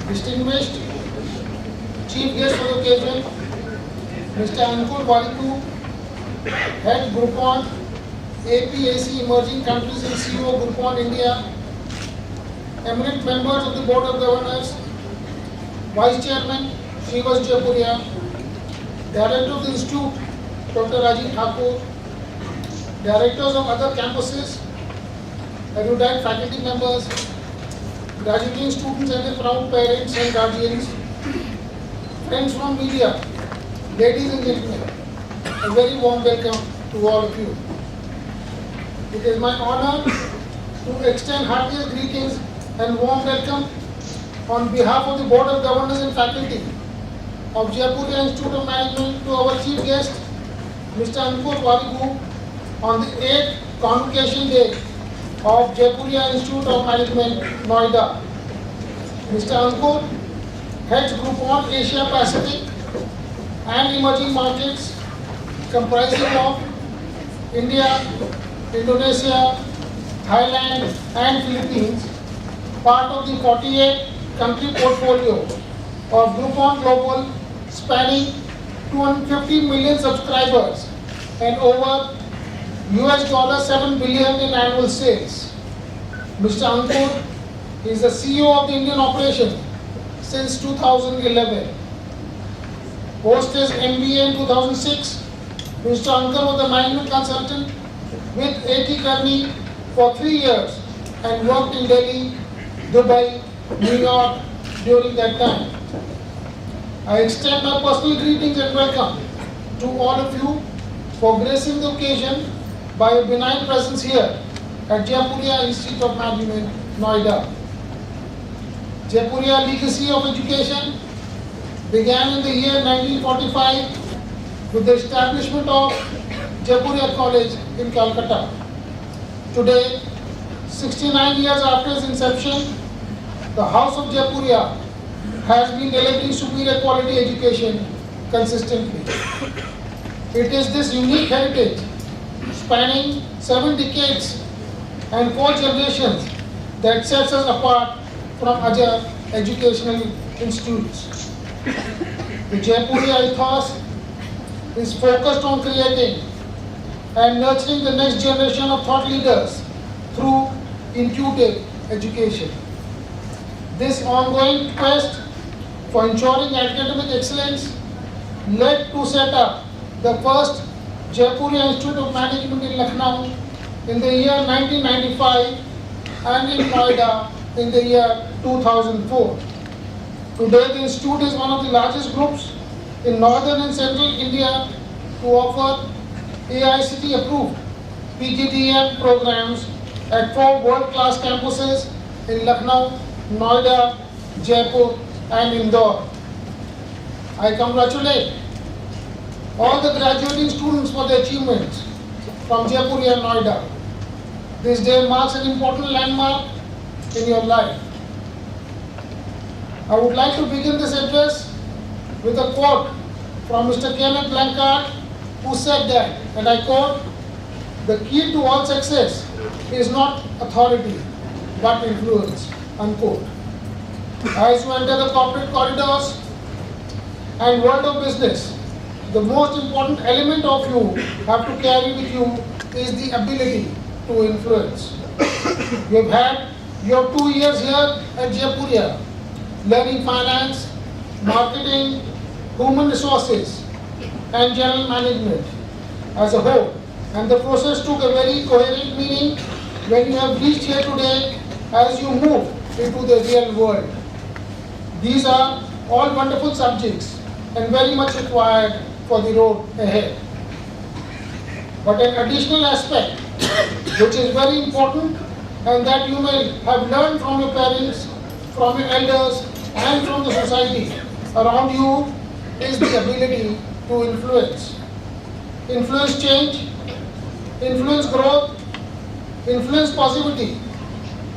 Distinguished Chief Guest for the occasion, Mr. Ankur Waliku, Head Groupon, APAC Emerging Countries and CEO Groupon India, eminent members of the Board of Governors, Vice Chairman Srivas Jaipuria, Director of the Institute Dr. Rajiv Thakur, Directors of other campuses, erudite faculty members, graduating students and their proud parents and guardians, friends from media, ladies and gentlemen, a very warm welcome to all of you. It is my honor to extend heartiest greetings and warm welcome on behalf of the Board of Governors and Faculty of Jaipuria Institute of Management to our Chief Guest, Mr. Ankur Waliku, on the 8th Convocation Day of Jaipuria Institute of Management, Noida. Mr. Ankur heads Groupon Asia Pacific and Emerging Markets comprising of India, Indonesia, Thailand and Philippines, part of the 48 country portfolio of Groupon Global spanning 250 million subscribers and over $7 billion in annual sales. Mr. Ankur is the CEO of the Indian operation since 2011. Post his MBA in 2006, Mr. Ankur was a management consultant with A.T. Kearney for 3 years and worked in Delhi, Dubai, New York during that time. I extend my personal greetings and welcome to all of you for gracing the occasion by a benign presence here at Jaipuria Institute of Management, Noida. Jaipuria legacy of education began in the year 1945 with the establishment of Jaipuria College in Calcutta. Today, 69 years after its inception, the House of Jaipuria has been delivering superior quality education consistently. It is this unique heritage spanning 7 decades and 4 generations that sets us apart from other educational institutes. The Jaipuria ethos is focused on creating and nurturing the next generation of thought leaders through intuitive education. This ongoing quest for ensuring academic excellence led to set up the first Jaipuria Institute of Management in Lucknow in the year 1995 and in Noida in the year 2004. Today the institute is one of the largest groups in northern and central India to offer AICTE approved PGDM programs at 4 world-class campuses in Lucknow, Noida, Jaipur and Indore. I congratulate all the graduating students for their achievements from Jaipuria and Noida. This day marks an important landmark in your life. I would like to begin this address with a quote from Mr. Kenneth Blanchard, who said that, and I quote, "The key to all success is not authority, but influence," unquote. As you enter the corporate corridors and world of business, the most important element of you have to carry with you is the ability to influence. You have had your 2 years here at Jaipuria, learning finance, marketing, human resources, and general management as a whole. And the process took a very coherent meaning when you have reached here today as you move into the real world. These are all wonderful subjects and very much required for the road ahead. But an additional aspect which is very important and that you may have learned from your parents, from your elders and from the society around you is the ability to influence. Influence change, influence growth, influence positivity,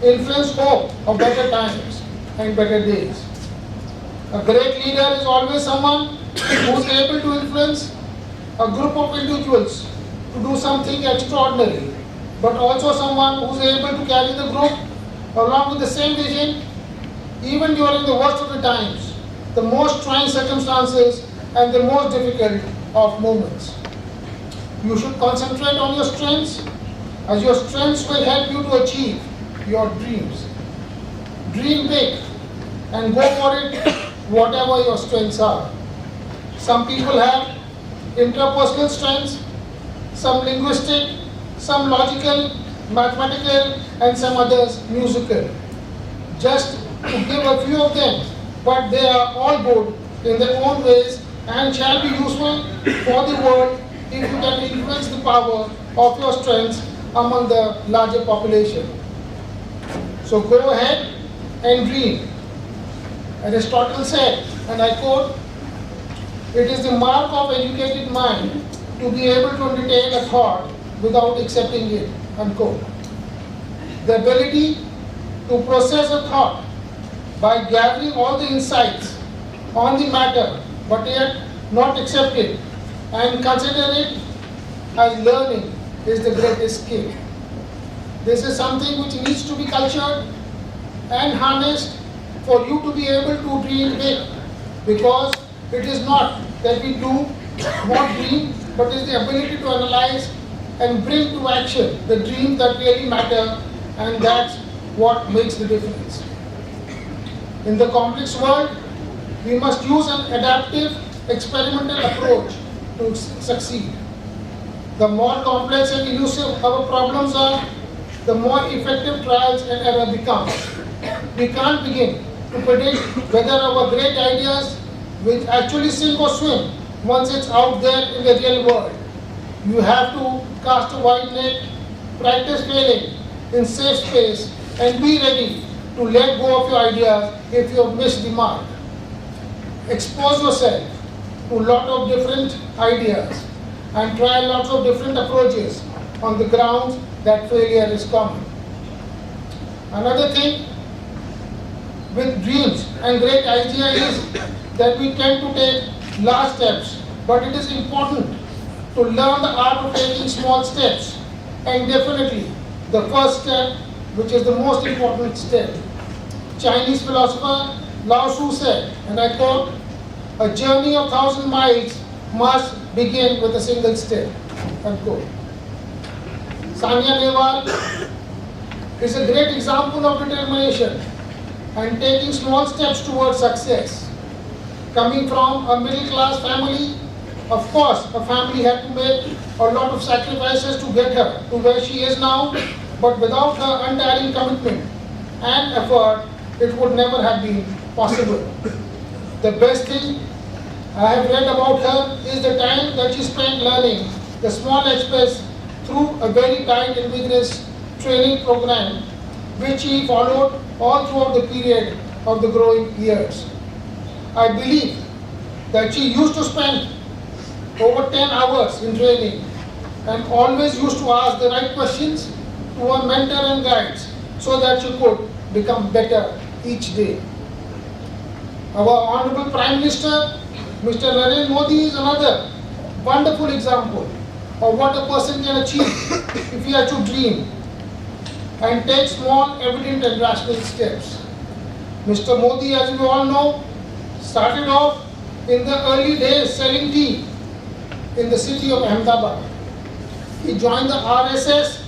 influence hope of better times and better days. A great leader is always someone who is able to influence a group of individuals to do something extraordinary, but also someone who is able to carry the group along with the same vision even during the worst of the times, the most trying circumstances, and the most difficult of moments. You should concentrate on your strengths, as your strengths will help you to achieve your dreams. Dream big and go for it, whatever your strengths are. Some people have interpersonal strengths, some linguistic, some logical, mathematical, and some others musical. Just to give a few of them, but they are all good in their own ways and shall be useful for the world if you can influence the power of your strengths among the larger population. So go ahead and dream. Aristotle said, and I quote, "It is the mark of educated mind to be able to entertain a thought without accepting it," unquote. The ability to process a thought by gathering all the insights on the matter, but yet not accept it and consider it as learning is the greatest skill. This is something which needs to be cultured and harnessed for you to be able to dream big, because it is not that we do not dream, but it is the ability to analyze and bring to action the dreams that really matter, and that's what makes the difference. In the complex world, we must use an adaptive, experimental approach to succeed. The more complex and elusive our problems are, the more effective trials and error becomes. We can't begin to predict whether our great ideas will actually sink or swim once it's out there in the real world. You have to cast a wide net, practice failing in safe space, and be ready to let go of your ideas if you have missed the mark. Expose yourself to a lot of different ideas and try lots of different approaches on the grounds that failure is common. Another thing with dreams and great ideas is that we tend to take large steps, but it is important to learn the art of taking small steps, and definitely the first step, which is the most important step. Chinese philosopher Lao Tzu said, and I quote, "A journey of 1,000 miles must begin with a single step," unquote. Sania Nehwal is a great example of determination and taking small steps towards success. Coming from a middle class family, of course, a family had to make a lot of sacrifices to get her to where she is now, but without her untiring commitment and effort, it would never have been possible. The best thing I have read about her is the time that she spent learning the small express through a very tight and vigorous training program, which she followed all throughout the period of the growing years. I believe that she used to spend over 10 hours in training and always used to ask the right questions to her mentor and guides so that she could become better each day. Our Honorable Prime Minister, Mr. Narendra Modi, is another wonderful example of what a person can achieve if he has to dream and take small, evident and rational steps. Mr. Modi, as we all know, started off in the early days selling tea in the city of Ahmedabad. He joined the RSS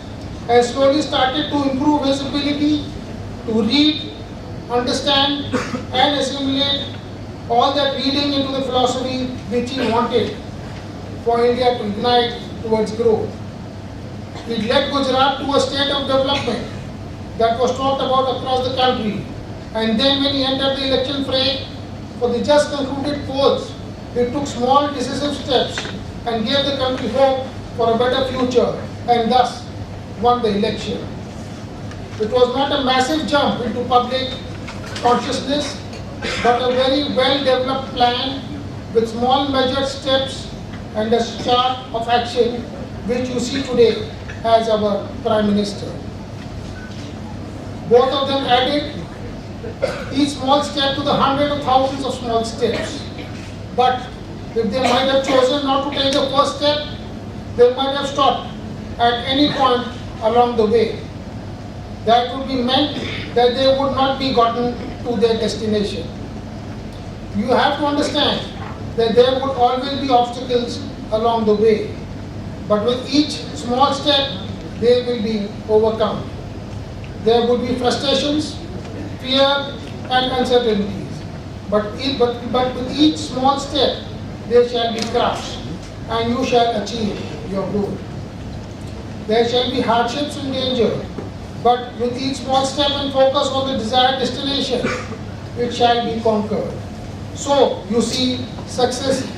and slowly started to improve his ability to read, understand and assimilate all that reading into the philosophy which he wanted for India to ignite towards growth. It led Gujarat to a state of development that was talked about across the country. And then when he entered the election fray for the just concluded polls, he took small decisive steps and gave the country hope for a better future, and thus won the election. It was not a massive jump into public consciousness, but a very well-developed plan with small measured steps and a chart of action which you see today as our Prime Minister. Both of them added each small step to the hundreds of thousands of small steps. But if they might have chosen not to take the first step, they might have stopped at any point along the way. that would be meant that they would not be gotten to their destination. You have to understand that there would always be obstacles along the way, but with each small step, they will be overcome. There would be frustrations, fear, and uncertainties, but with each small step, they shall be crushed, and you shall achieve your goal. There shall be hardships and danger, but with each small step and focus on the desired destination, it shall be conquered. So, you see, success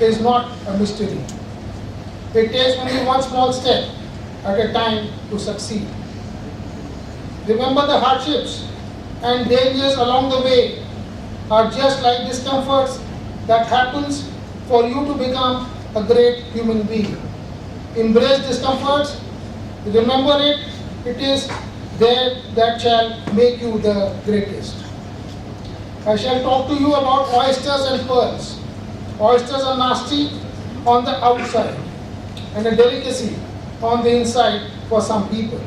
is not a mystery. It takes only one small step at a time to succeed. Remember, the hardships and dangers along the way are just like discomforts that happens for you to become a great human being. Embrace discomforts, remember it, it is there that shall make you the greatest. I shall talk to you about oysters and pearls. Oysters are nasty on the outside and a delicacy on the inside for some people.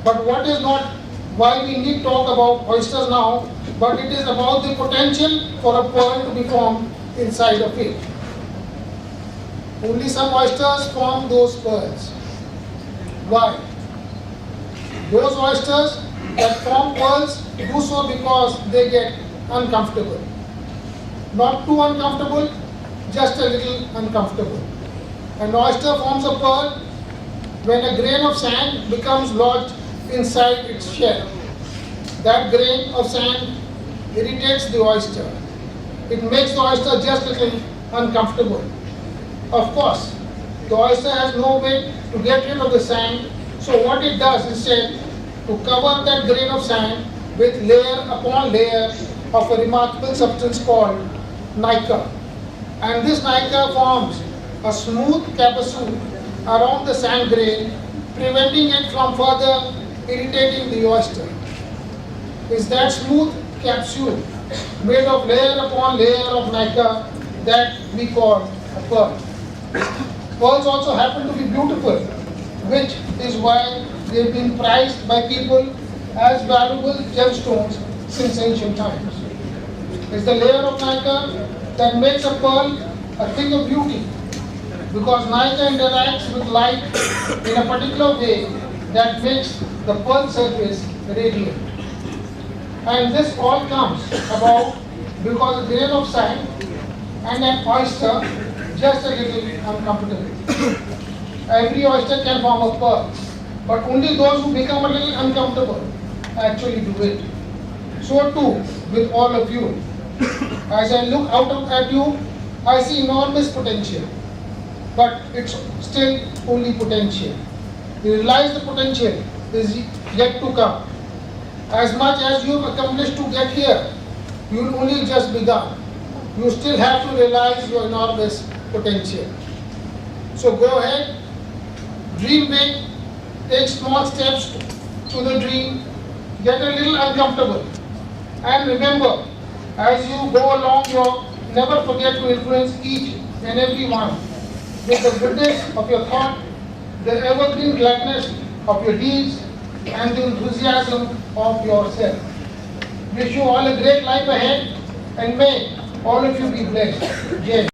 But what is not why we need talk about oysters now, but it is about the potential for a pearl to be formed inside of it. Only some oysters form those pearls. Why? Those oysters that form pearls do so because they get uncomfortable. Not too uncomfortable, just a little uncomfortable. An oyster forms a pearl when a grain of sand becomes lodged inside its shell. That grain of sand irritates the oyster. It makes the oyster just a little uncomfortable. Of course, the oyster has no way to get rid of the sand, so what it does instead to cover that grain of sand with layer upon layer of a remarkable substance called nacre. And this nacre forms a smooth capsule around the sand grain, preventing it from further irritating the oyster. It's that smooth capsule made of layer upon layer of nacre that we call a pearl. Pearls also happen to be beautiful, which is why they've been prized by people as valuable gemstones since ancient times. It's the layer of nacre that makes a pearl a thing of beauty, because nacre interacts with light in a particular way that makes the pearl surface radiant. And this all comes about because a grain of sand and an oyster just a little uncomfortable. Every oyster can form a pearl, but only those who become a little uncomfortable actually do it. So too with all of you. As I look at you, I see enormous potential, but it's still only potential. You realize the potential is yet to come. As much as you have accomplished to get here, you've only just begun. You still have to realize your enormous potential. So go ahead, dream big, take small steps to the dream, get a little uncomfortable. And remember, as you go along, never forget to influence each and every one with the goodness of your thought, the evergreen gladness of your deeds, and the enthusiasm of yourself. Wish you all a great life ahead, and may all of you be blessed. Jai.